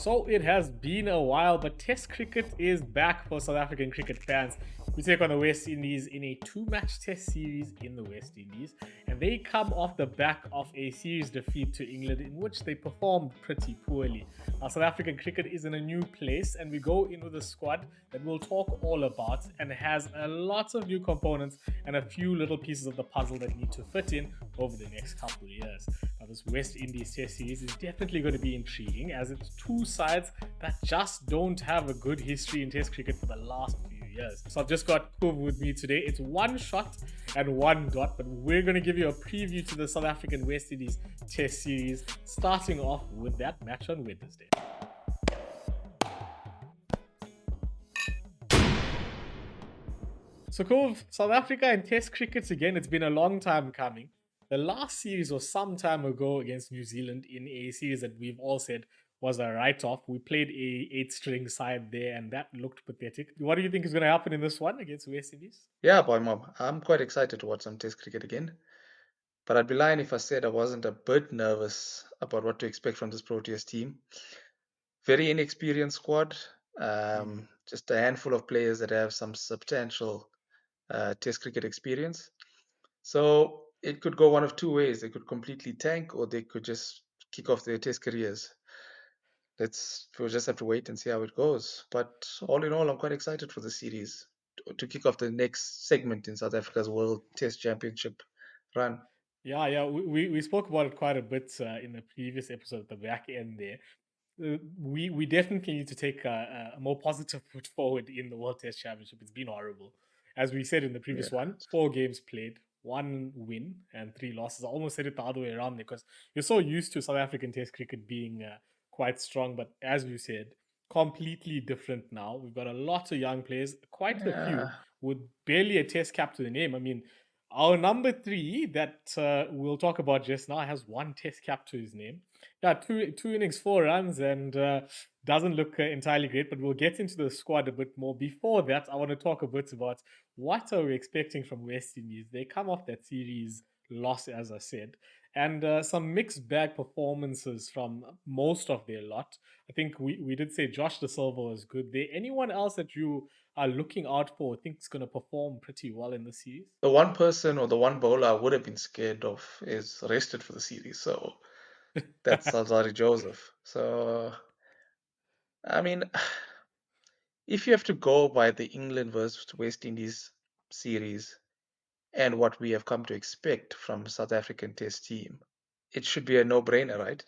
So it has been a while, but Test cricket is back for South African cricket fans. We take on the West Indies in a two-match Test series in the West Indies, and they come off the back of a series defeat to England in which they performed pretty poorly. Our South African cricket is in a new place, and we go in with a squad that we'll talk all about and has a lot of new components and a few little pieces of the puzzle that need to fit in over the next couple of years. Now, this West Indies Test series is definitely going to be intriguing as it's two sides that just don't have a good history in Test cricket for the last few years. So I've just got Kuv with me today. It's one shot and one dot, but we're going to give you a preview to the South African West Indies Test series, starting off with that match on Wednesday. So, Cove, South Africa and Test cricket again, it's been a long time coming. The last series was some time ago against New Zealand in a series that we've all said was a write-off. We played a eight-string side there, and that looked pathetic. What do you think is going to happen in this one against West Indies? Yeah, BoiMaam, I'm quite excited to watch some Test cricket again. But I'd be lying if I said I wasn't a bit nervous about what to expect from this Proteas team. Very inexperienced squad, Mm. just a handful of players that have some substantial Test cricket experience. So it could go one of two ways. They could completely tank, or they could just kick off their Test careers. We'll just have to wait and see how it goes. But all in all, I'm quite excited for the series to kick off the next segment in South Africa's World Test Championship run. Yeah. We spoke about it quite a bit in the previous episode at the back end there. We definitely need to take a more positive foot forward in the World Test Championship. It's been horrible. As we said in the Yeah. previous one, 4 games played, 1 win and 3 losses. I almost said it the other way around there because you're so used to South African Test cricket being quite strong. But as you said, completely different now. We've got a lot of young players, quite a few, Yeah. with barely a Test cap to the name. I mean, our number three that we'll talk about just now has one Test cap to his name. Yeah, two innings, 4 runs, and doesn't look entirely great. But we'll get into the squad a bit more. Before that, I want to talk a bit about what are we expecting from West Indies. They come off that series loss, as I said, and some mixed bag performances from most of their lot. I think we did say Josh De Silva was good. There anyone else that you are looking out for? Think is going to perform pretty well in the series? The one person or the one bowler I would have been scared of is rested for the series. So that's Alzarri Joseph. So, I mean, if you have to go by the England versus West Indies series and what we have come to expect from South African Test team, it should be a no-brainer, right?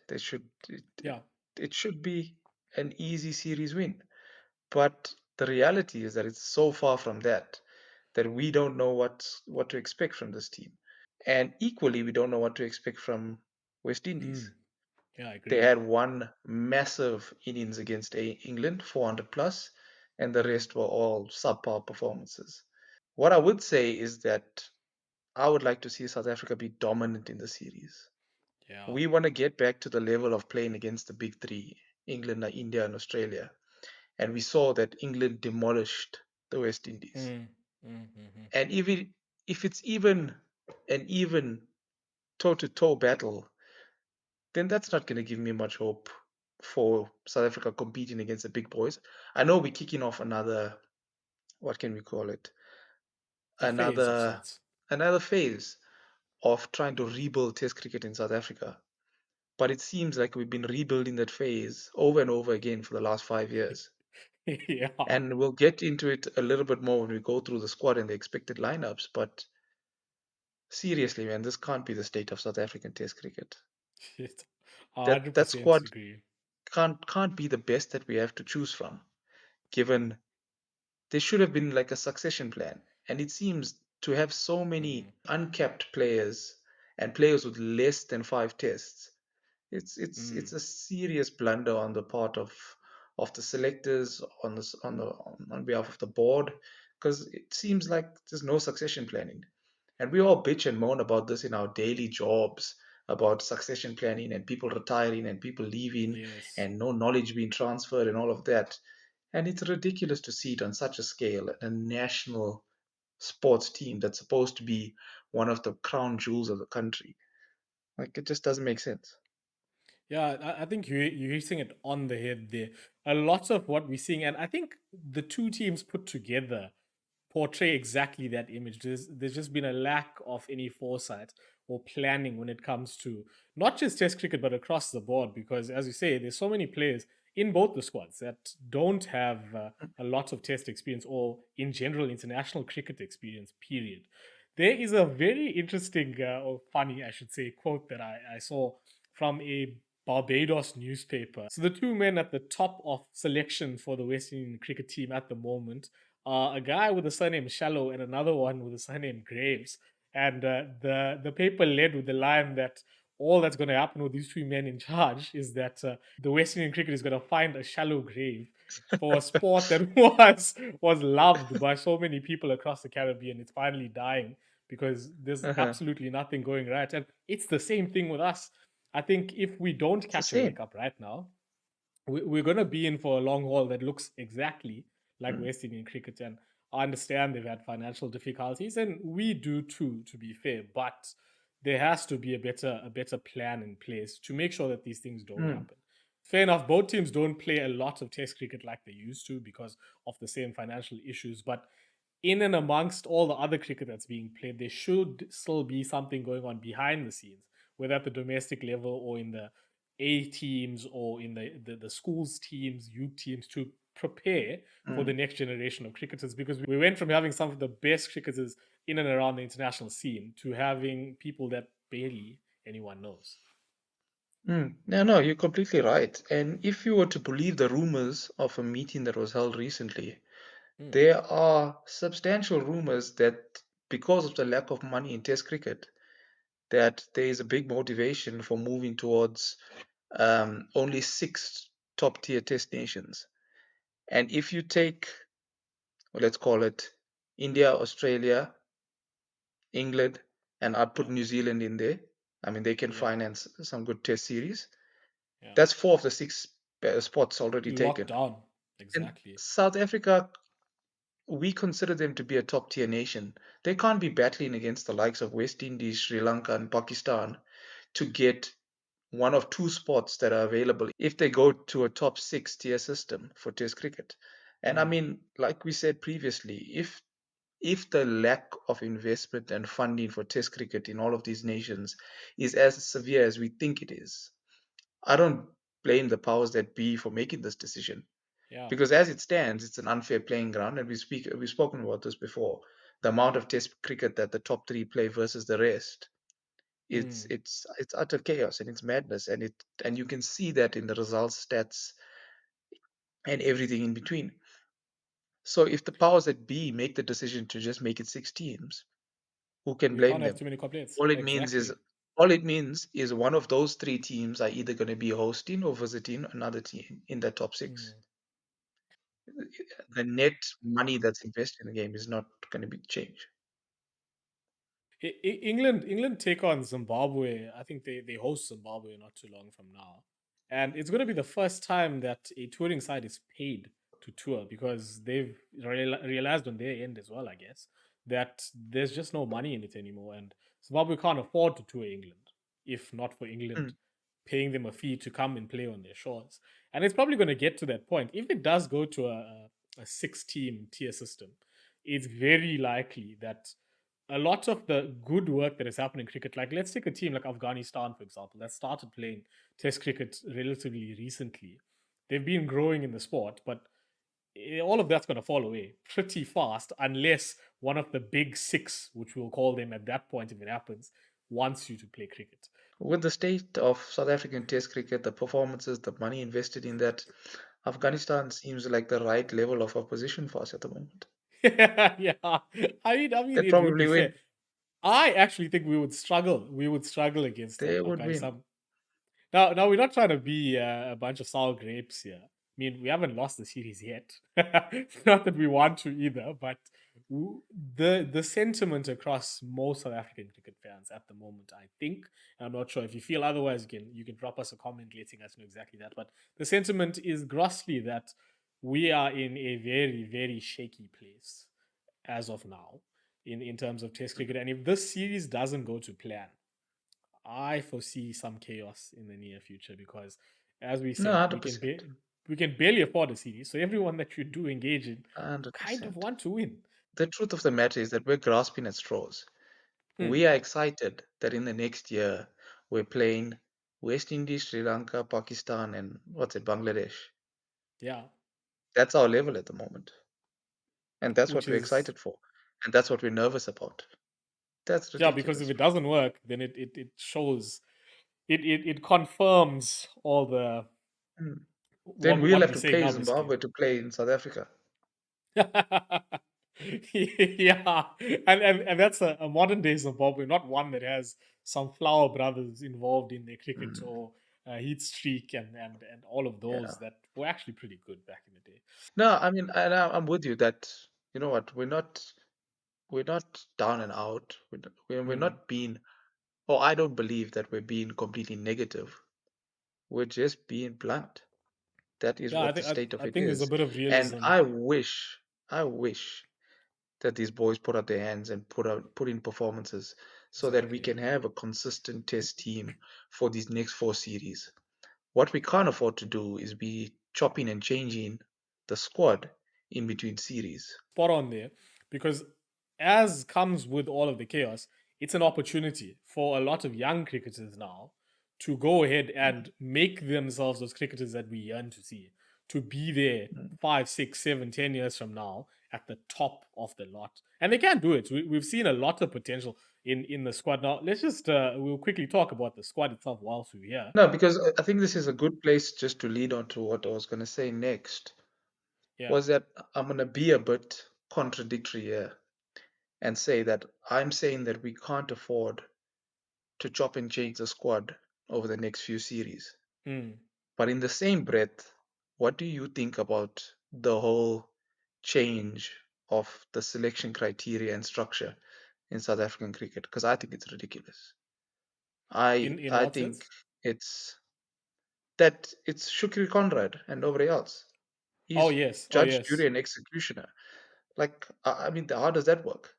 Yeah. It should be an easy series win. But the reality is that it's so far from that we don't know what to expect from this team. And equally, we don't know what to expect from West Indies. Mm. Yeah, I They agree. had one massive innings against England, 400 plus, and the rest were all subpar performances. What I would say is that I would like to see South Africa be dominant in the series. Yeah. We want to get back to the level of playing against the big three, England, India, and Australia. And we saw that England demolished the West Indies. Mm. Mm-hmm. And even if it's even an even toe-to-toe battle, then that's not going to give me much hope for South Africa competing against the big boys. I know we're kicking off another, what can we call it? A phase of Another sorts. another phase of trying to rebuild Test cricket in South Africa. But it seems like we've been rebuilding that phase over and over again for the last 5 years. Yeah. And we'll get into it a little bit more when we go through the squad and the expected lineups. But seriously, man, this can't be the state of South African Test cricket. Shit. That 100% squad agree. can't be the best that we have to choose from, given there should have been like a succession plan. And it seems to have so Mm. many uncapped players and players with less than 5 tests. It's Mm. a serious blunder on the part of the selectors on behalf of the board, because it seems like there's no succession planning. And we all bitch and moan about this in our daily jobs about succession planning and people retiring and people leaving Yes. and no knowledge being transferred and all of that. And it's ridiculous to see it on such a scale, a national sports team that's supposed to be one of the crown jewels of the country. Like, it just doesn't make sense. Yeah, I think you're hitting it on the head there. A lot of what we're seeing, and I think the two teams put together portray exactly that image. There's just been a lack of any foresight or planning when it comes to not just Test cricket but across the board. Because as you say, there's so many players in both the squads that don't have a lot of Test experience or, in general, international cricket experience. Period. There is a very interesting or funny, I should say, quote that I saw from a Barbados newspaper. So the two men at the top of selection for the West Indian cricket team at the moment, a guy with the surname Shallow and another one with the surname Graves. And the paper led with the line that all that's going to happen with these two men in charge is that the West Indian cricket is going to find a shallow grave for a sport that was loved by so many people across the Caribbean. It's finally dying because there's Uh-huh. absolutely nothing going right, and it's the same thing with us. I think if we don't It's the catch a wake same. up right now, we're going to be in for a long haul that looks exactly like Mm. West Indian cricket. And I understand they've had financial difficulties, and we do too, to be fair. But there has to be a better plan in place to make sure that these things don't Mm. happen. Fair enough, both teams don't play a lot of Test cricket like they used to because of the same financial issues. But in and amongst all the other cricket that's being played, there should still be something going on behind the scenes, whether at the domestic level or in the A teams or in the schools teams, youth teams, to prepare for the Mm. next generation of cricketers. Because we went from having some of the best cricketers in and around the international scene to having people that barely anyone knows. Mm. No, no, you're completely right. And if you were to believe the rumors of a meeting that was held recently, Hmm. there are substantial rumors that because of the lack of money in Test cricket, that there is a big motivation for moving towards only six top tier Test nations. And if you take, well, let's call it India, Australia, England, and I'd put Yeah, New Zealand in there. I mean, they can yeah, finance some good Test series. yeah. That's four of the six spots already Locked taken. down. And Exactly. South Africa, we consider them to be a top tier nation. They can't be battling against the likes of West Indies, Sri Lanka, and Pakistan to get one of two spots that are available if they go to a top six tier system for Test cricket. And I Hmm. mean, like we said previously, if the lack of investment and funding for Test cricket in all of these nations is as severe as we think it is, I don't blame the powers that be for making this decision. Yeah. Because as it stands, it's an unfair playing ground, and we've spoken about this before. The amount of Test cricket that the top three play versus the rest, it's Hmm. it's it's utter chaos and it's madness, and you can see that in the results, stats, and everything in between. So if the powers that be make the decision to just make it six teams, who can We can't blame have them? too many complaints. All it means is Exactly. all it means is one of those three teams are either going to be hosting or visiting another team in the top six. Hmm. The net money that's invested in the game is not going to be changed. England take on Zimbabwe. I think they host Zimbabwe not too long from now, and it's going to be the first time that a touring side is paid to tour because they've realized on their end as well, I guess, that there's just no money in it anymore, and Zimbabwe can't afford to tour England if not for England Mm, paying them a fee to come and play on their shores. And it's probably going to get to that point if it does go to a six-team tier system. It's very likely that a lot of the good work that has happened in cricket, like let's take a team like Afghanistan, for example, that started playing Test cricket relatively recently. They've been growing in the sport, but all of that's going to fall away pretty fast unless one of the big six, which we'll call them at that point if it happens, wants you to play cricket. with the state of South African Test cricket, the performances, the money invested in that, Afghanistan seems like the right level of opposition for us at the moment. Yeah, I mean, They'd it would be probably fair. win. I actually think we would struggle. We would struggle against They would win. Afghanistan. Now we're not trying to be a bunch of sour grapes here. I mean, we haven't lost the series yet. Not that we want to either, but the sentiment across most South African cricket fans at the moment, I think, and I'm not sure if you feel otherwise, you can drop us a comment letting us know exactly that. But the sentiment is grossly that we are in a very very shaky place as of now in terms of Test cricket, and if this series doesn't go to plan, I foresee some chaos in the near future because, as we No, said, 100%. we can barely afford a series. So everyone that you do engage in kind of 100%. want to win. The truth of the matter is that we're grasping at straws. Hmm. We are excited that in the next year we're playing West Indies, Sri Lanka, Pakistan, and what's it, Bangladesh. Yeah, That's our level at the moment. And that's which what we're is excited for. And that's what we're nervous about. That's yeah, because if ridiculous, it bro. doesn't work, then it shows it confirms all the Hmm. Then we'll what have we're to saying pay now, basically. Zimbabwe to play in South Africa. Yeah, and that's a modern day Zimbabwe, not one that has some flower brothers involved in their cricket Mm, or heat streak and all of yeah. those that were actually pretty good back in the day. No, I mean, I'm with you that, you know what, we're not down and out. We're Hmm. not being, or I don't believe that we're being completely negative. We're just being blunt. That is Yeah, what the state of I it think there's a is. bit of And realism. I wish that these boys put up their hands and put in performances so that we Exactly. can have a consistent test team for these next four series. What we can't afford to do is be chopping and changing the squad in between series. Spot on there, because as comes with all of the chaos, it's an opportunity for a lot of young cricketers now to go ahead and make themselves those cricketers that we yearn to see, to be there Mm. 5, 6, 7, 10 years from now at the top of the lot. And they can do it. We've seen a lot of potential in the squad. Now, let's just, we'll quickly talk about the squad itself whilst we're here. No, because I think this is a good place just to lead on to what I was going to say next. Yeah. Was that I'm going to be a bit contradictory here and say that I'm saying that we can't afford to chop and change the squad over the next few series. Mm. But in the same breath, what do you think about the whole change of the selection criteria and structure in South African cricket? Because I think it's ridiculous. I In I what think sense? it's Shukri Conrad and nobody else. Oh, He's yes. Oh, judge, yes. jury, and executioner. Like, I mean, how does that work?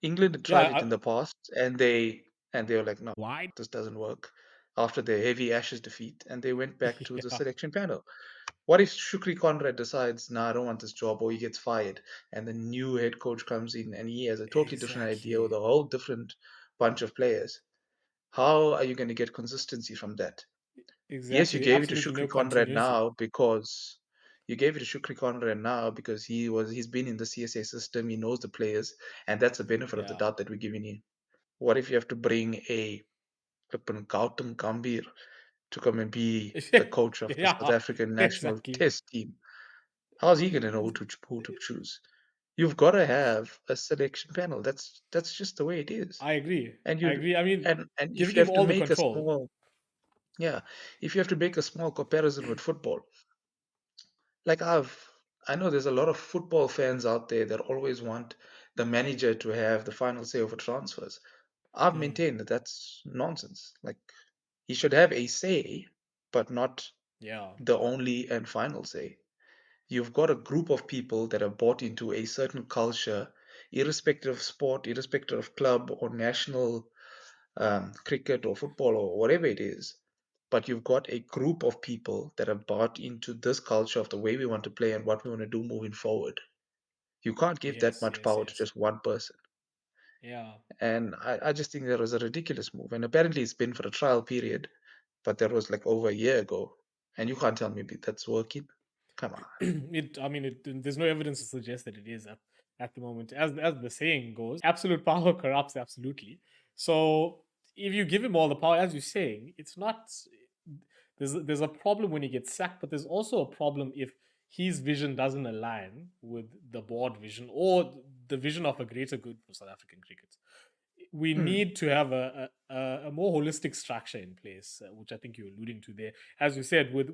England had Yeah. tried it in the past, and they were like, no, Why? this doesn't work. After their heavy Ashes defeat, and they went back to the Yeah. selection panel. What if Shukri Conrad decides, nah, I don't want this job, or he gets fired, and the new head coach comes in and he has a totally different idea with Exactly. a whole different bunch of players? How are you going to get consistency from that? Yes, you Exactly. gave it to Absolutely Shukri no Conrad continuity. now because he's been in the CSA system, he knows the players, and that's the benefit of the Yeah. doubt that we're giving him. What if you have to bring a flippin' Gautam Gambhir to come and be the coach of the South Yeah. African national Exactly. test team? How's he gonna know who to choose? You've got to have a selection panel. That's just the way it is. I agree. And I you agree. I mean, and if giving you him have to all the make a control. small yeah, if you have to make a small comparison with football, like I know there's a lot of football fans out there that always want the manager to have the final say over transfers. I've Mm, maintained that that's nonsense. Like he should have a say, but not yeah. the only and final say. You've got a group of people that are bought into a certain culture, irrespective of sport, irrespective of club or national cricket or football or whatever it is. But you've got a group of people that are bought into this culture of the way we want to play and what we want to do moving forward. You can't give that Yes. much Yes. power to Yes. just one person. Yeah. And I just think that was a ridiculous move. And apparently it's been for a trial period, but that was like over a year ago. And you can't tell me that's working. Come on. I mean, there's no evidence to suggest that it is at the moment. As the saying goes, absolute power corrupts absolutely. So if you give him all the power, as you're saying, it's not. There's a problem when he gets sacked, but there's also a problem if his vision doesn't align with the board vision or the vision of a greater good for South African cricket. We Hmm. need to have a more holistic structure in place, which I think you're alluding to there. As you said, with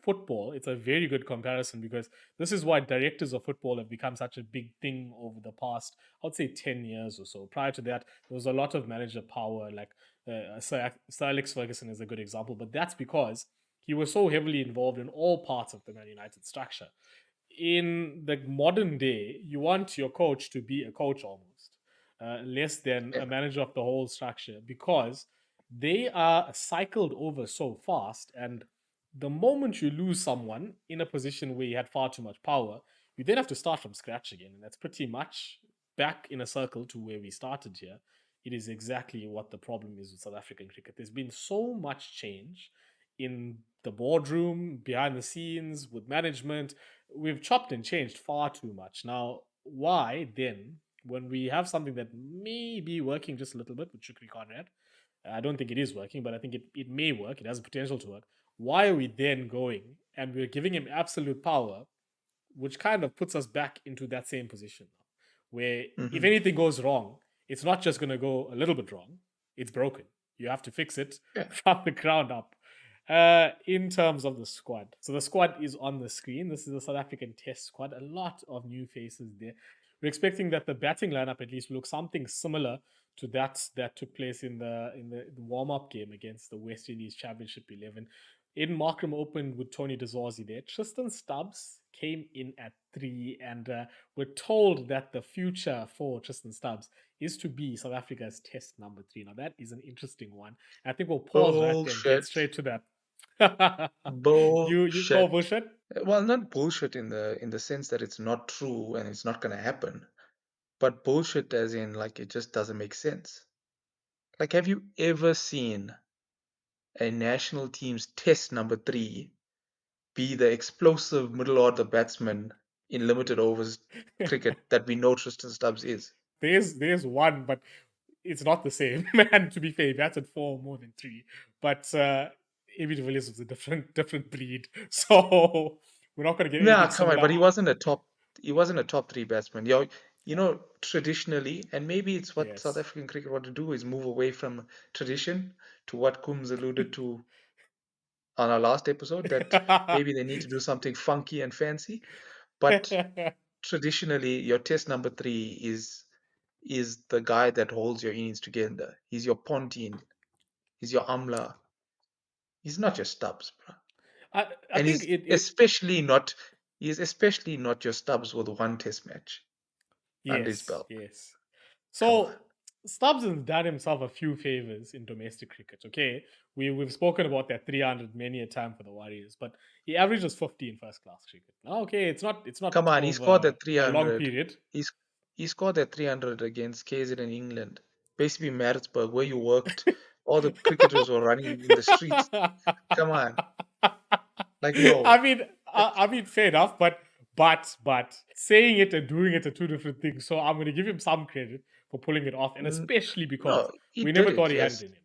football, it's a very good comparison because this is why directors of football have become such a big thing over the past, I would say, 10 years or so. Prior to that, there was a lot of manager power, like Sir Alex Ferguson is a good example, but that's because he was so heavily involved in all parts of the Man United structure. In the modern day, you want your coach to be a coach almost, less than Yeah. a manager of the whole structure, because they are cycled over so fast. And the moment you lose someone in a position where you had far too much power, you then have to start from scratch again. And that's pretty much back in a circle to where we started here. It is exactly what the problem is with South African cricket. There's been so much change in the boardroom, behind the scenes, with management. We've chopped and changed far too much. Now, why then, when we have something that may be working just a little bit with Shukri Conrad, I don't think it is working, but I think it may work. It has the potential to work. Why are we then going and we're giving him absolute power, which kind of puts us back into that same position now, where if Hmm. anything goes wrong, it's not just going to go a little bit wrong, it's broken. You have to fix it Yeah. from the ground up. In terms of the squad, so the squad is on the screen. This is the South African Test squad. A lot of new faces there. We're expecting that the batting lineup at least looks something similar to that took place in the warm up game against the West Indies Championship 11. Aiden Markram opened with Tony DeZorzi there. Tristan Stubbs came in at 3, and we're told that the future for Tristan Stubbs is to be South Africa's Test number 3. Now that is an interesting one. I think we'll pause right there and get Bullshit. straight to that. You call Bullshit. bullshit? Well, not bullshit in the sense that it's not true and it's not gonna happen, but bullshit as in like it just doesn't make sense. Like, have you ever seen a national team's test number 3 be the explosive middle order batsman in limited overs cricket that we know Tristan Stubbs is? There's one, but it's not the same. And to be fair, he batted 4 more than 3. But Amy de Villiers was a different breed. So we're not going to get Nah, anything come on, similar. but he wasn't a top 3 batsman. You know, traditionally, and maybe it's what South Yes. African cricket want to do is move away from tradition to what Coombs alluded to on our last episode, that maybe they need to do something funky and fancy. But traditionally, your test number 3 is the guy that holds your innings together. He's your Pontine. He's your Amla. He's not your Stubbs, bro. I And think he's it especially not your Stubbs with one test match under his yes, belt. yes. Come on. So Stubbs has done himself a few favors in domestic cricket. Okay, we've spoken about that 300 many a time for the Warriors, but he averages 50 in first class cricket. Now, okay, it's not Come on, he scored over that a long 300. period. He's he scored that 300 against KZ in England. Basically Maritzburg, where you worked. All the cricketers were running in the streets. Come on. Like, I no. mean, That's I mean, fair enough, but saying it and doing it are two different things. So I'm going to give him some credit for pulling it off, and n- especially because no, he we did never thought it, he had it yes. in him.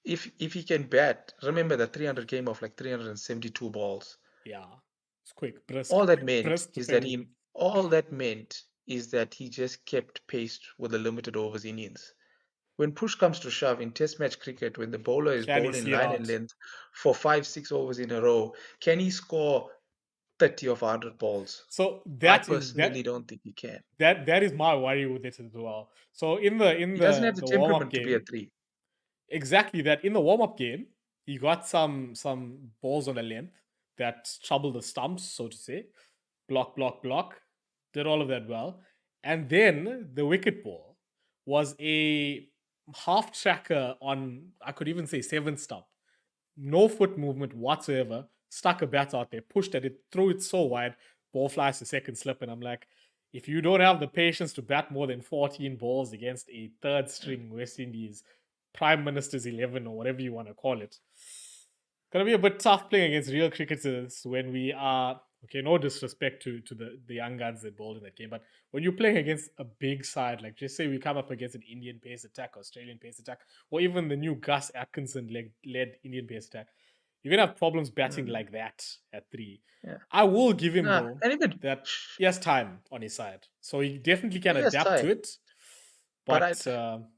If he can bat, remember that 300 came off like 372 balls. Yeah, it's quick, brisk, All that meant brisk is that dependably. he just kept pace with the limited overs innings. When push comes to shove in test match cricket, when the bowler is Can he bowling see it line and out? length for 5, 6 overs in a row, can he score 30 of 100 balls? So I that is personally don't think he can. that is my worry with it as well. So in the in He doesn't have the the the warm up temperament to be a game, 3. exactly that. In the warm up game, he got some balls on the length that troubled the stumps, so to say. Block, block, block. Did all of that well. And then the wicket ball was a half tracker on, I could even say, seventh stump. No foot movement whatsoever. Stuck a bat out there, pushed at it, threw it so wide, ball flies to second slip. And I'm like, if you don't have the patience to bat more than 14 balls against a third string West Indies Prime Minister's 11 or whatever you want to call it, gonna be a bit tough playing against real cricketers when we are okay. No disrespect to the young guns that bowled in that game, but when you're playing against a big side, like just say we come up against an Indian pace attack, Australian pace attack, or even the new Gus Atkinson led Indian pace attack, you're gonna have problems batting Mm, like that at 3. yeah. I will give him Nah, though and even that he has time on his side, so he definitely can yes, adapt to time. it. But But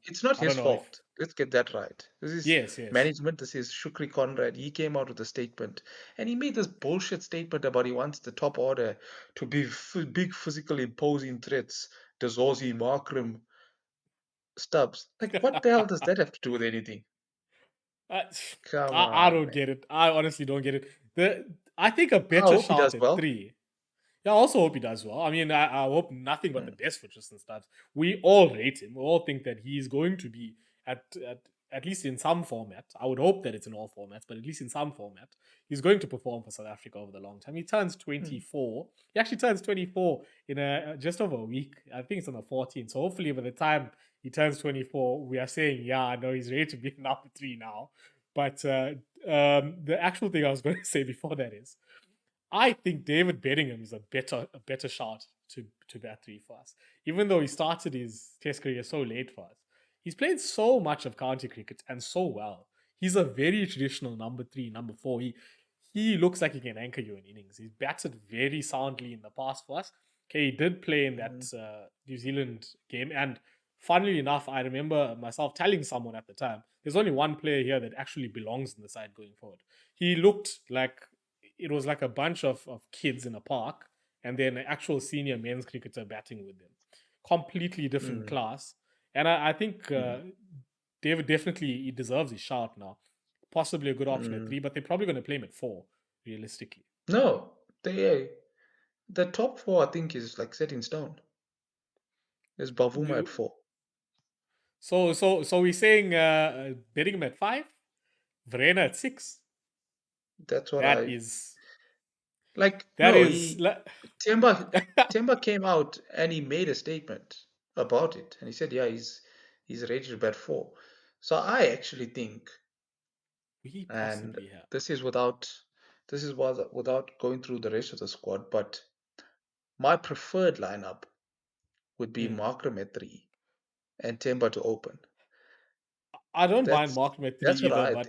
it's not I his don't know if fault. Let's get that right. This is yes, yes. management. This is Shukri Conrad. He came out with a statement, and he made this bullshit statement about he wants the top order to be big, physical, imposing threats. Dezozi, Markram, Stubbs. Like, what the hell does that have to do with anything? I, Come I on, don't man. get it. I honestly don't get it. I think a I better hope he does shout at well. 3. Yeah, I also hope he does well. I mean, I hope nothing but the Mm, best for Tristan Stubbs. We all rate him. We all think that he's going to be at at least in some format. I would hope that it's in all formats, but at least in some format, he's going to perform for South Africa over the long term. He turns Mm. 24. He actually turns 24 in a just over a week. I think it's on the 14th. So hopefully by the time he turns 24, we are saying, yeah, I know he's ready to be number 3 now. But the actual thing I was going to say before that is, I think David Bedingham is a better shot to bat 3 for us. Even though he started his Test career so late for us, he's played so much of county cricket and so well. He's a very traditional number 3, number 4. He looks like he can anchor you in innings. He's batted very soundly in the past for us. Okay, he did play in that Mm. New Zealand game, and funnily enough, I remember myself telling someone at the time, there's only one player here that actually belongs in the side going forward. He looked like it was like a bunch of kids in a park and then an actual senior men's cricketer batting with them. Completely different Mm. class. And I think Mm. David definitely he deserves his shout now. Possibly a good option at Mm. 3, but they're probably going to play him at 4, realistically. No, the top four I think is like set in stone. There's Bavuma at Do- 4. So we're saying betting him at 5, Verena at 6. That's what That I is like. that No, is he Temba came out and he made a statement about it, and he said, yeah, he's ready to bat 4. So I actually think, we and possibly have. without going through the rest of the squad, but my preferred lineup would be Hmm. Markram at 3 and Temba to open. I don't mind That's Markham at 3 that's what either, I but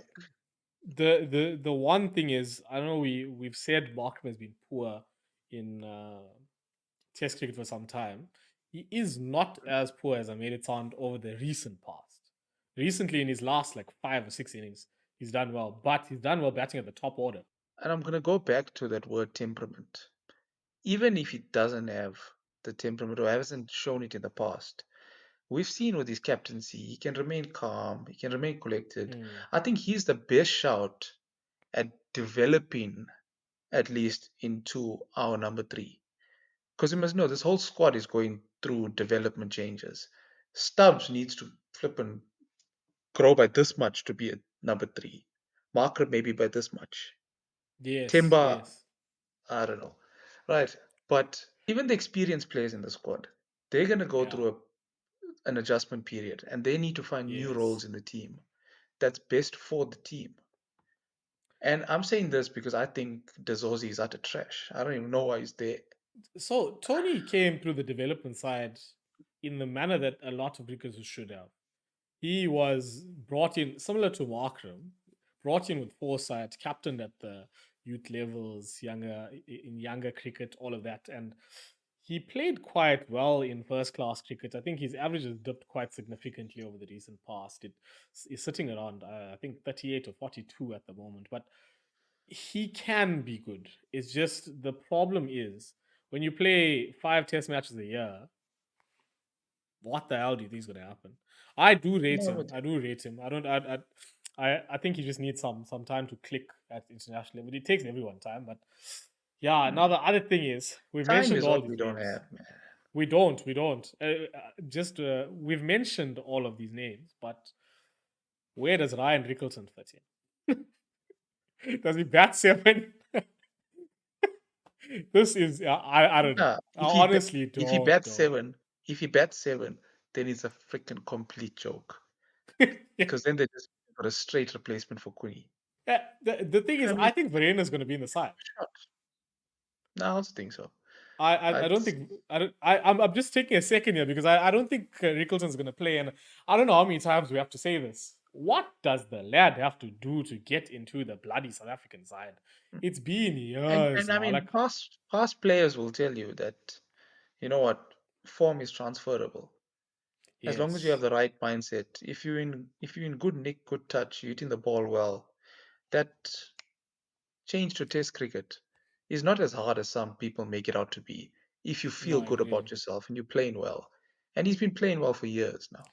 think. the one thing is, I don't know, we've said Markham has been poor in Test cricket for some time. He is not as poor as I made it sound over the recent past. Recently, in his last like 5 or 6 innings, he's done well, but he's done well batting at the top order. And I'm gonna go back to that word temperament. Even if he doesn't have the temperament or hasn't shown it in the past, we've seen with his captaincy, he can remain calm, he can remain collected. Hmm. I think he's the best shout at developing, at least into our number 3. Because you must know, this whole squad is going through development changes. Stubbs needs to flip and grow by this much to be a number 3. Marker maybe by this much. Yes, Timber, yes, I don't know. Right. But even the experienced players in the squad, they're going to go yeah, through an adjustment period and they need to find new roles yes. in the team that's best for the team. And I'm saying this because I think Dezozi is utter trash. I don't even know why he's there. So Tony came through the development side in the manner that a lot of cricketers should have. He was brought in similar to Markram, brought in with foresight, captained at the youth levels, younger cricket, all of that, and he played quite well in first class cricket. I think his average has dipped quite significantly over the recent past. It is sitting around I think 38 or 42 at the moment, but he can be good. It's just the problem is when you play 5 Test matches a year, what the hell do you think is going to happen? I do rate No, him. I do rate him. I don't. I think he just needs some time to click at international level. It takes everyone time, but yeah. Now the other thing is we've time mentioned is all what these we don't names. have, man. We don't. We don't. Just we've mentioned all of these names, but where does Ryan Rickelton fit in? Does he bat 7? This is I don't know. Yeah, I honestly if he don't bats know. 7, if he bats 7, then it's a freaking complete joke. Yeah. Because then they just got a straight replacement for Quinny. The thing is, I mean, I think Varane is going to be in the side. shot. No, I also think so. I don't It's, think I don't I'm just taking a second here because I don't think Rickleton's going to play, and I don't know how many times we have to say this. What does the lad have to do to get into the bloody South African side? It's been years and I now. mean, Like past players will tell you that, you know what, form is transferable. As long as you have yes, the right mindset, if you're in good nick, good touch, you're hitting the ball well, that change to test cricket is not as hard as some people make it out to be if you no, feel I good agree. about yourself and you're playing well. And he's been playing well for years now.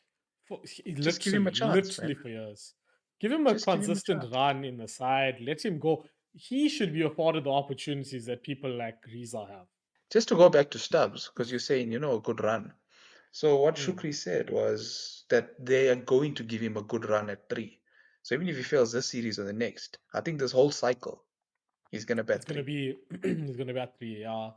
Just give him a chance, man. Literally for years. Give him a Just give him a consistent chance. run in the side. Let him go. He should be afforded the opportunities that people like Riza have. Just to go back to Stubbs, because you're saying, a good run. So what Mm. Shukri said was that they are going to give him a good run at 3. So even if he fails this series or the next, I think this whole cycle he's gonna It's bat gonna 3. be it's gonna be at 3. Yeah.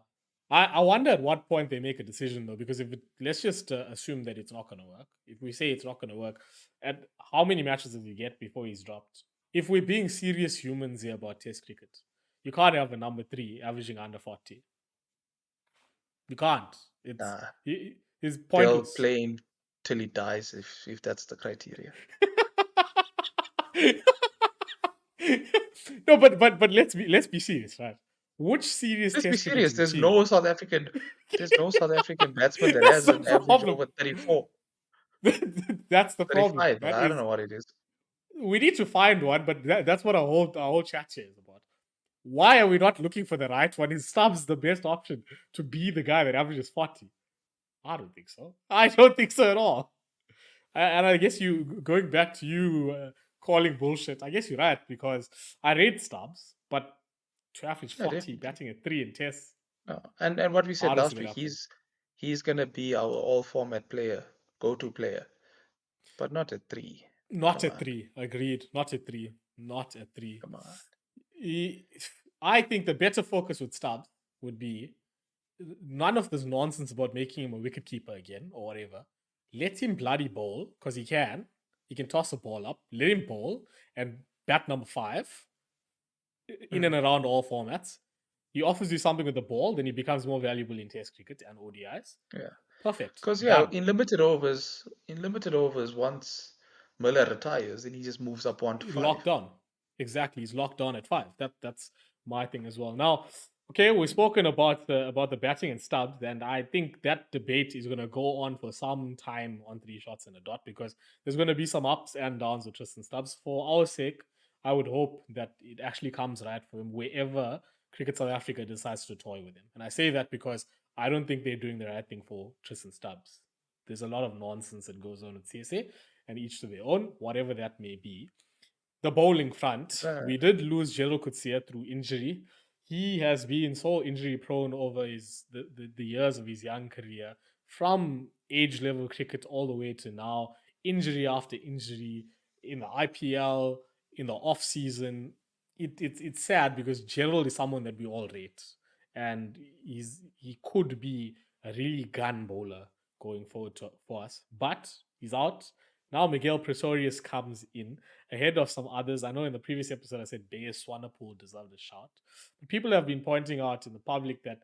I wonder at what point they make a decision though, because if let's just assume that it's not gonna work. If we say it's not gonna work, at how many matches does he get before he's dropped? If we're being serious humans here about Test cricket, you can't have a number 3 averaging under 40. You can't. It's Nah, he's they'll pointless. play him till he dies if that's the criteria. No, but let's be serious, right? Which serious Let's be Test serious. cricketing team? There's no South African batsman that That's has the an average problem. over 34, That's the problem. 35. That I don't is, know what it is. we need to find one, but that's what our whole chat here is about. Why are we not looking for the right one? Is Stubbs the best option to be the guy that averages 40? I don't think so. I don't think so at all. And I guess you going back to you calling bullshit. I guess you're right because I rate Stubbs, but to average Yeah, 40 definitely. batting at 3 in tests, No. And what we I said don't see last that week, happening. he's gonna be our all format player, go-to player, but not at 3. Not Come at on, 3. Agreed. Not at 3. Not at 3. come on. He- I think the better focus with Stubbs would be none of this nonsense about making him a wicket keeper again or whatever. Let him bloody bowl because he can. He can toss a ball up. Let him bowl and bat number 5 in and Mm. around all formats. He offers you something with the ball, then he becomes more valuable in Test cricket and ODIs. Yeah. Perfect. Because yeah, Done. in limited overs, once Miller retires, then he just moves up 1 to 5. Locked on. Exactly, he's locked on at 5. That's my thing as well. Now, okay, we've spoken about the batting and Stubbs, and I think that debate is going to go on for some time on 3 shots and a dot because there's going to be some ups and downs with Tristan Stubbs. For our sake, I would hope that it actually comes right for him wherever Cricket South Africa decides to toy with him. And I say that because I don't think they're doing the right thing for Tristan Stubbs. There's a lot of nonsense that goes on with CSA, and each to their own, whatever that may be. The bowling front, Right. we did lose Gerald Coetzee through injury. He has been so injury prone over the years of his young career, from age level cricket all the way to now, injury after injury in the IPL, in the off season. It's sad because Gerald is someone that we all rate, and he could be a really gun bowler going forward for us, but he's out. Now Miguel Pretorius comes in ahead of some others. I know in the previous episode I said Bayer Swanepoel deserved a shout. But people have been pointing out in the public that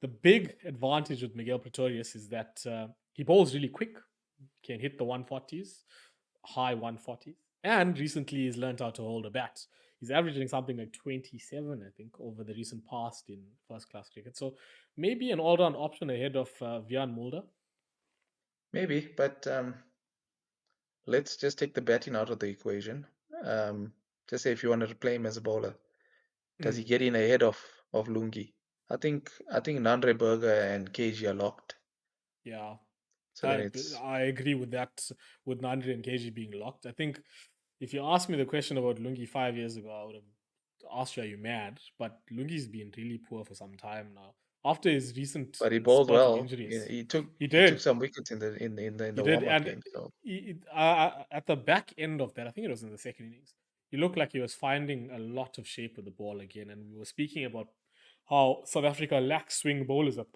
the big advantage with Miguel Pretorius is that he bowls really quick, can hit the 140s, high 140s, and recently he's learned how to hold a bat. He's averaging something like 27, I think, over the recent past in first class cricket. So maybe an all round option ahead of Vian Mulder. Maybe, but let's just take the batting out of the equation. Um, just say if you wanted to play him as a bowler, does he Mm. get in ahead of Lungi? I think Nandre Berger and KG are locked. Yeah, So then I it's I agree with that. With Nandri and KG being locked, I think if you asked me the question about Lungi 5 years ago, I would have asked you, "Are you mad?" But Lungi's been really poor for some time now. After his recent but he bowled spurt of well. He, injuries, he took he he took did, some wickets in the he did, warm-up and game. So at the back end of that, I think it was in the second innings, he looked like he was finding a lot of shape with the ball again. And we were speaking about how South Africa lacks swing bowlers at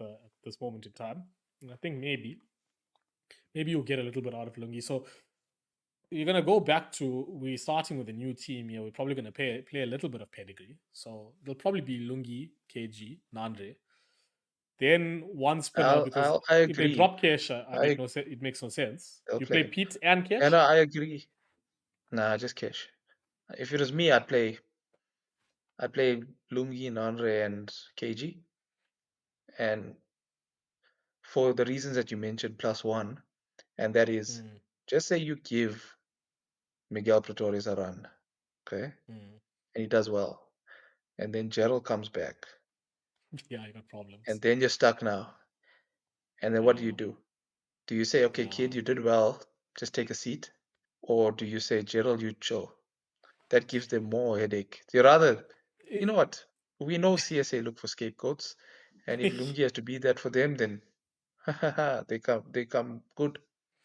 this moment in time. And I think maybe you'll get a little bit out of Lungi. So you're gonna go back to we starting with a new team here. We're probably gonna play a little bit of pedigree. So it'll probably be Lungi, KG, Nandre. Then one spinner because I if they agree. drop Kesh, I it makes no sense. They'll You play play him. Pete and And Kesh. I agree. Nah, just Cash. If it was me, I'd play Lungi, Nanre, and KG. And for the reasons that you mentioned, plus one, and that is Mm, just say you give Miguel Pretorius a run, okay? mm. And he does well. And then Gerald comes back. Yeah, you got problems. And then you're stuck now. And then what do you Yeah, do? Do you say, okay, yeah. kid, you did well, just take a seat? Or do you say, Gerald, you chill? That gives them more headache. You rather, you know what? We know CSA look for scapegoats. And if Lungi has to be that for them, then They come good,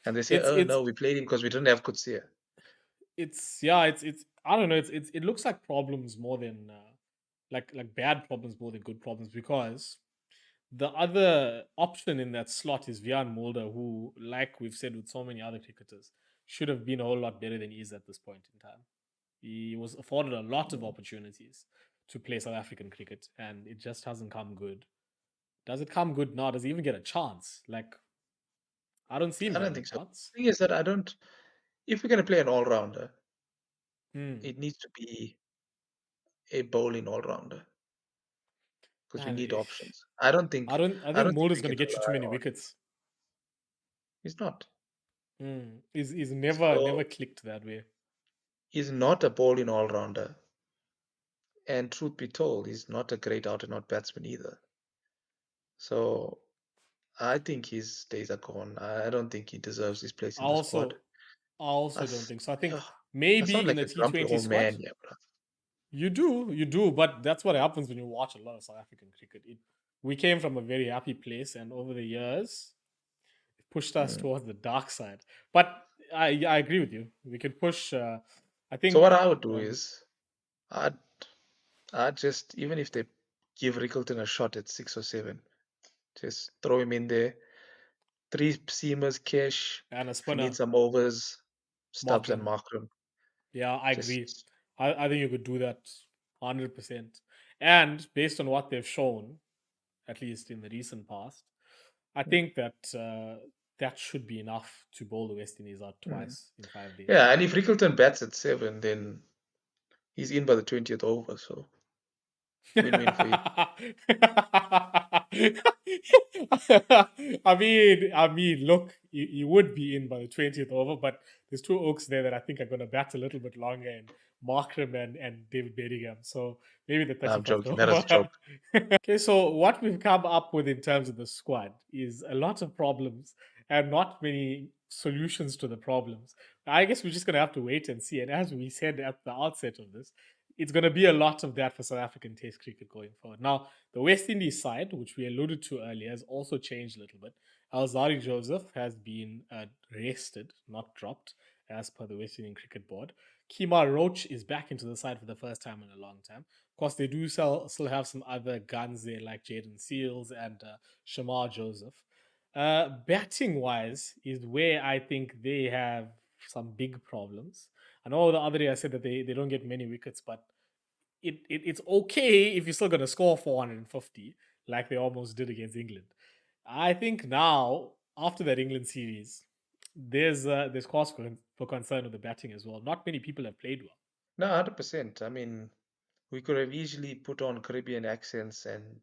and they say, It's "Oh it's no, we played him because we didn't have Kutsia." it's yeah, it's I don't know. It looks like problems more than like bad problems more than good problems because the other option in that slot is Vian Mulder, who, like we've said with so many other cricketers, should have been a whole lot better than he is at this point in time. He was afforded a lot of opportunities to play South African cricket, and it just hasn't come good. Does it come good now? Does he even get a chance? Like, I don't see him I don't getting a think so. chance. The thing is that I don't. If we're going to play an all-rounder, Hmm. it needs to be a bowling all-rounder because we And need options. I don't think. I I think don't think Mulder's we going can to get you too rely many on. wickets. He's not. He's never So clicked that way. he's not a bowling all-rounder, and truth be told, he's not a great out-and-out batsman either. So I think his days are gone. I don't think he deserves his place I in the squad. also I also don't That's, think so. I think ugh, I sound maybe in like a a grumpy T20 old squad, man, yeah, bro. you do, but that's what happens when you watch a lot of South African cricket. We came from a very happy place, and over the years, it pushed us Mm. towards the dark side. But I agree with you. We could push. I So what think I would do um, is, I'd, I'd just, even if they give Rickleton a shot at 6 or 7, just throw him in there. Three seamers, Cash. and a If you need spinner, some overs, Stubbs and Markram. Markram. Yeah, I agree. Just, I think you could do that 100%. And based on what they've shown, at least in the recent past, I mm, think that that should be enough to bowl the West Indies out mm. twice in 5 days. Yeah, and if Rickleton bats at 7, then he's in by the 20th over. So win-win for him. Look, you would be in by the 20th over, but there's two Oaks there that I think are going to bat a little bit longer, and Markram and David Bedingham. So maybe the No, I'm 31st joking. That was a over. joke. Okay, so what we've come up with in terms of the squad is a lot of problems and not many solutions to the problems. I guess we're just going to have to wait and see. And as we said at the outset of this, it's going to be a lot of that for South African Test cricket going forward. Now, the West Indies side, which we alluded to earlier, has also changed a little bit. Alzarri Joseph has been rested, not dropped, as per the West Indian Cricket Board. Kemar Roach is back into the side for the first time in a long time. Of course, they do still have some other guns there like Jaden Seals and Shamar Joseph. Batting wise is where I think they have some big problems. I know the other day I said that they don't get many wickets, but it's okay if you're still going to score 450 like they almost did against England. I think now, after that England series, there's cause for concern with the batting as well. Not many people have played well. No, 100%. I mean, we could have easily put on Caribbean accents and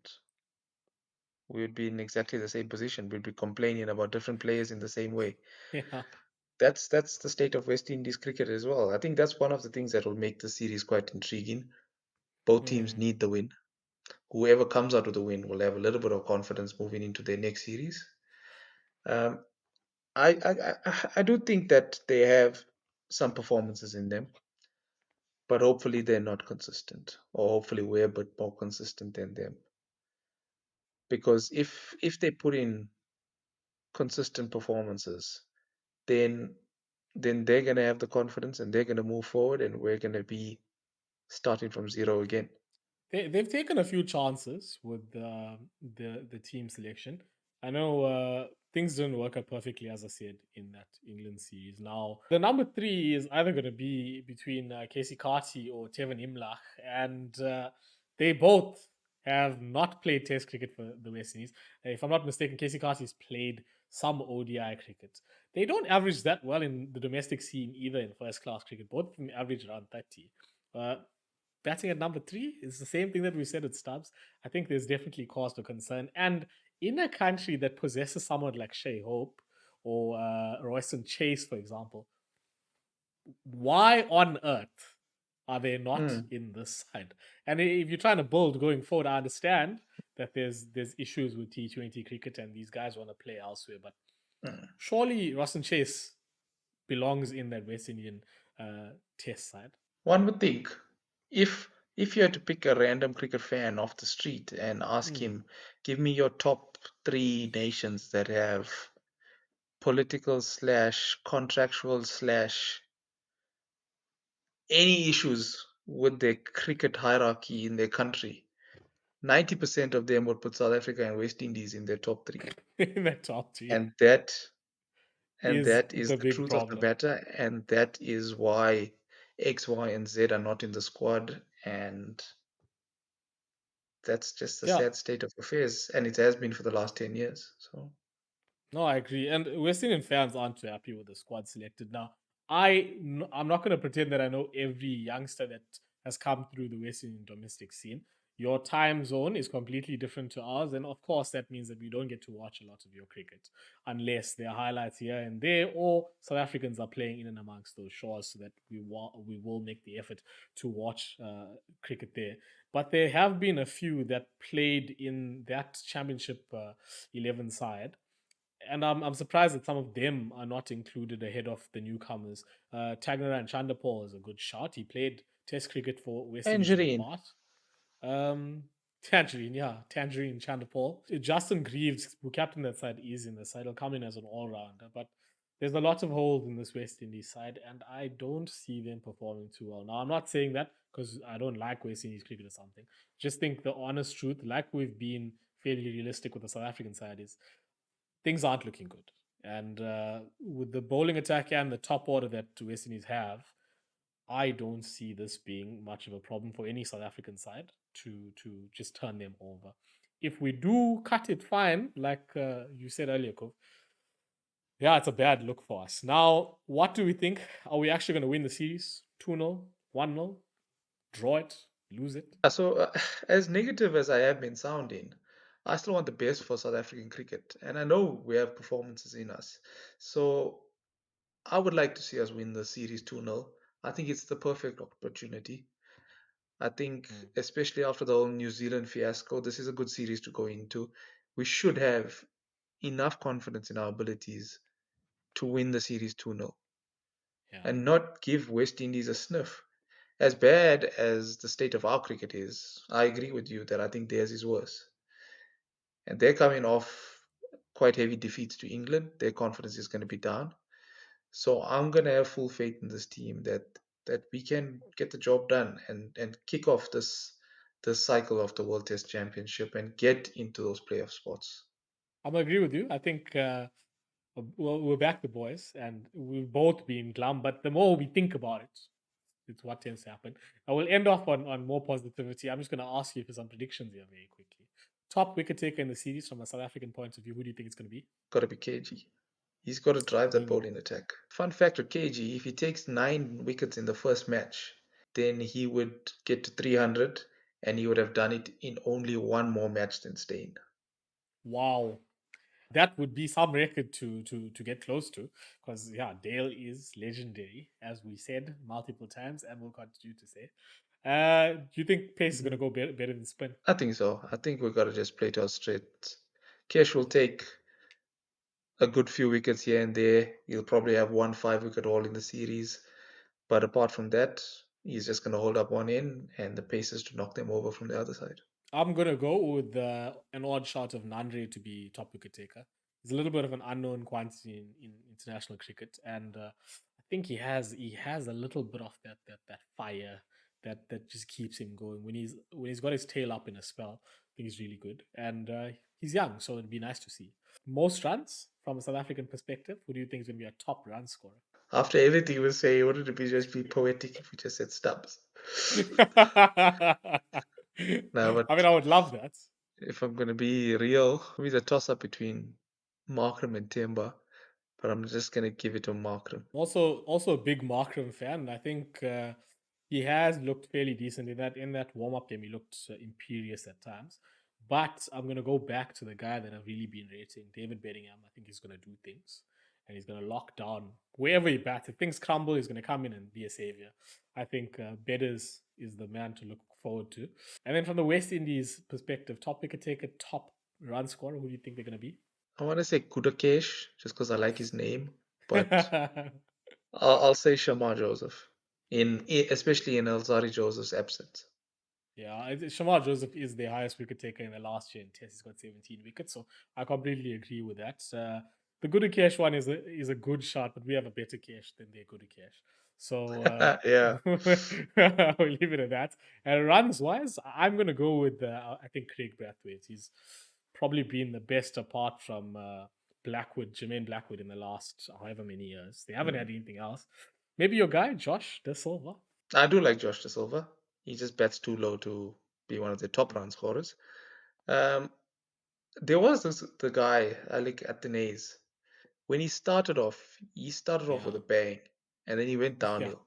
we would be in exactly the same position. We'd be complaining about different players in the same way. Yeah. That's the state of West Indies cricket as well. I think that's one of the things that will make the series quite intriguing. Both teams Mm. need the win. Whoever comes out with the win will have a little bit of confidence moving into their next series. Um, I do think that they have some performances in them, but hopefully they're not consistent, or hopefully we're a bit more consistent than them. Because if they put in consistent performances, then they're gonna have the confidence and they're gonna move forward, and we're gonna be starting from zero again. They've taken a few chances with the team selection. I know things didn't work out perfectly, as I said, in that England series. Now, the number three is either going to be between Casey Carty or Tevin Imlach, and they both have not played Test cricket for the West Indies. If I'm not mistaken, Casey Carty's played some ODI cricket. They don't average that well in the domestic scene either in first class cricket. Both of them average around 30. Uh, Batting at number three is the same thing that we said with Stubbs. I think there's definitely cause for concern. And in a country that possesses someone like Shea Hope or Royston Chase, for example, why on earth are they not Mm, in this side? And if you're trying to build going forward, I understand that there's issues with T20 cricket and these guys want to play elsewhere, but mm. surely Royston Chase belongs in that West Indian test side. One would think if you had to pick a random cricket fan off the street and ask Hmm. him, give me your top three nations that have political slash contractual slash any issues with their cricket hierarchy in their country. 90% of them would put South Africa and West Indies in their top three. In the top three And that and is that is the the big truth of the problem. matter, and that is why X, Y, and Z are not in the squad, and that's just the Yeah. sad state of affairs, and it has been for the last 10 years. So No, I agree. And West Indian fans aren't too happy with the squad selected. Now, I'm not going to pretend that I know every youngster that has come through the West Indian domestic scene. Your time zone is completely different to ours. And of course, that means that we don't get to watch a lot of your cricket unless there are highlights here and there, or South Africans are playing in and amongst those shores so that we will make the effort to watch cricket there. But there have been a few that played in that championship 11 side, and I'm surprised that some of them are not included ahead of the newcomers. Tagner and Chanderpaul is a good shot. He played Test cricket for West Indies in the Tangerine. past. Tangerine, yeah, Tangerine Chanderpaul. Justin Greaves, who captain that side, is in the side. He'll come in as an all rounder, but there's a lot of holes in this West Indies side, and I don't see them performing too well. Now, I'm not saying that because I don't like West Indies cricket or something. Just think the honest truth, like we've been fairly realistic with the South African side, is things aren't looking good. And with the bowling attack and the top order that West Indies have, I don't see this being much of a problem for any South African side to just turn them over. If we do cut it fine, like you said earlier, Kov, yeah, it's a bad look for us. Now, what do we think? Are we actually going to win the series? 2-0, 1-0, draw it, lose it? As negative as I have been sounding, I still want the best for South African cricket, and I know we have performances in us. So I would like to see us win the series 2-0. I think it's the perfect opportunity. I think, Mm, especially after the whole New Zealand fiasco, this is a good series to go into. We should have enough confidence in our abilities to win the series 2-0 yeah. and not give West Indies a sniff. As bad as the state of our cricket is, I agree with you that I think theirs is worse. And they're coming off quite heavy defeats to England. Their confidence is going to be down. So I'm going to have full faith in this team that we can get the job done and kick off this cycle of the World Test Championship and get into those playoff spots. I'm gonna agree with you. I think well, we're back the boys, and we've both been glum. But the more we think about it, it's what tends to happen. I will end off on more positivity. I'm just going to ask you for some predictions here very quickly. Top wicket taker in the series from a South African point of view. Who do you think it's going to be? Got to be KG. He's got to drive that Going bowling attack. Fun fact with KG, if he takes 9 wickets in the first match, then he would get to 300 and he would have done it in only one more match than Steyn. wow, that would be some record to get close to, because yeah, Dale is legendary, as we said multiple times, and will continue to say. Do you think pace is going to Mhm. go better than spin? I think so. I think we've got to just play to our strengths. Cash will take a good few wickets here and there. He'll probably have 1 5 wicket haul in the series. But apart from that, he's just going to hold up one end and the paces to knock them over from the other side. I'm gonna go with an odd shot of Nandre to be top wicket taker. He's a little bit of an unknown quantity in international cricket, and I think he has a little bit of that fire that just keeps him going when he's got his tail up in a spell. I think he's really good, and he's young, so it'd be nice to see. Most runs from a South African perspective. Who do you think is going to be a top run scorer? After everything we say, wouldn't it be just be poetic if we just said Stubbs? I Now, mean, but I would love that. if I'm going to be real, it's a toss up between Markram and Timber, but I'm just going to give it to Markram. Also a big Markram fan. And I think he has looked fairly decent in that warm up game. He looked imperious at times. But I'm gonna go back to the guy that I've really been rating, David Bedingham. I think he's gonna do things, and he's gonna lock down wherever he bats. If things crumble, he's gonna come in and be a savior. I think Bedders is the man to look forward to. And then from the West Indies perspective, top wicket taker, top run scorer. Who do you think they're gonna be? I want to say Kudakesh just because I like his name, but I'll say Shamar Joseph, especially in Alzarri Joseph's absence. Yeah, Shamar Joseph is the highest wicket taker in the last year in Test. He's got 17 wickets, so I completely agree with that. The Gudakesh one is a good shot, but we have a better cash than their Gudakesh. So Yeah. we'll leave it at that. And runs wise, I'm going to go with, I think, Craig Brathwaite. He's probably been the best apart from Blackwood, Jermaine Blackwood, in the last however many years. They haven't Mm. had anything else. Maybe your guy, Josh De Silva. I do like Josh De Silva. He just bats too low to be one of the top Mm. run scorers. Um, there was the guy, Alec Athenaze. When he started off with Yeah, a bang, and then he went yeah, downhill.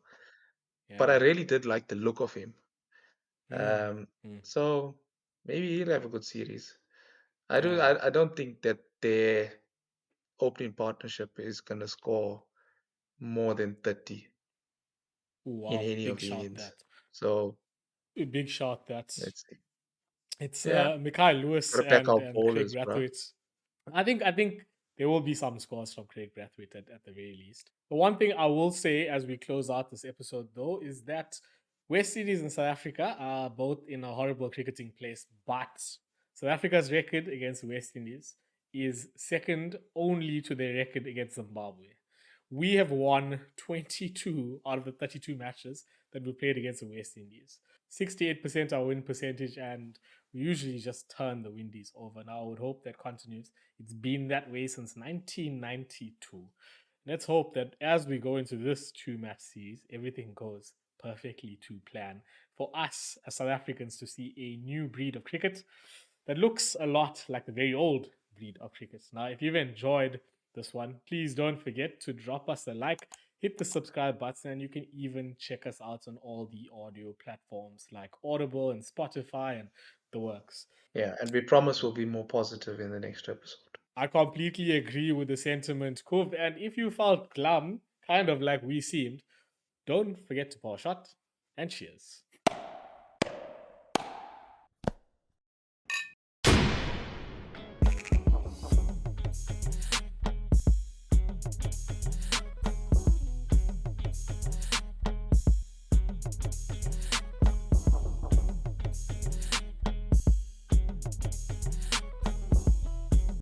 But I yeah. really did like the look of him. Mm, Um, mm, so maybe he'll have a good series. I do. yeah. I don't think that their opening partnership is gonna score more than 30 in Wow, any big of the shot innings. that. So A big shot that. let's see. It's Yeah, Mikhail Lewis gotta pack our and Craig bowlers, bruh. Brathwaite. I think there will be some scores from Craig Brathwaite at the very least. The one thing I will say as we close out this episode though is that West Indies and South Africa are both in a horrible cricketing place, but South Africa's record against West Indies is second only to their record against Zimbabwe. We have won 22 out of the 32 matches that we played against the West Indies. 68% our win percentage, and we usually just turn the Windies over. Now, I would hope that continues. It's been that way since 1992. Let's hope that as we go into this two-match series, everything goes perfectly to plan for us as South Africans to see a new breed of cricket that looks a lot like the very old breed of cricket. Now, if you've enjoyed this one, please don't forget to drop us a like, hit the subscribe button, and you can even check us out on all the audio platforms like Audible and Spotify and the works. Yeah, and we promise we'll be more positive in the next episode. I completely agree with the sentiment, Kuv. And if you felt glum, kind of like we seemed, don't forget to pour a shot and cheers.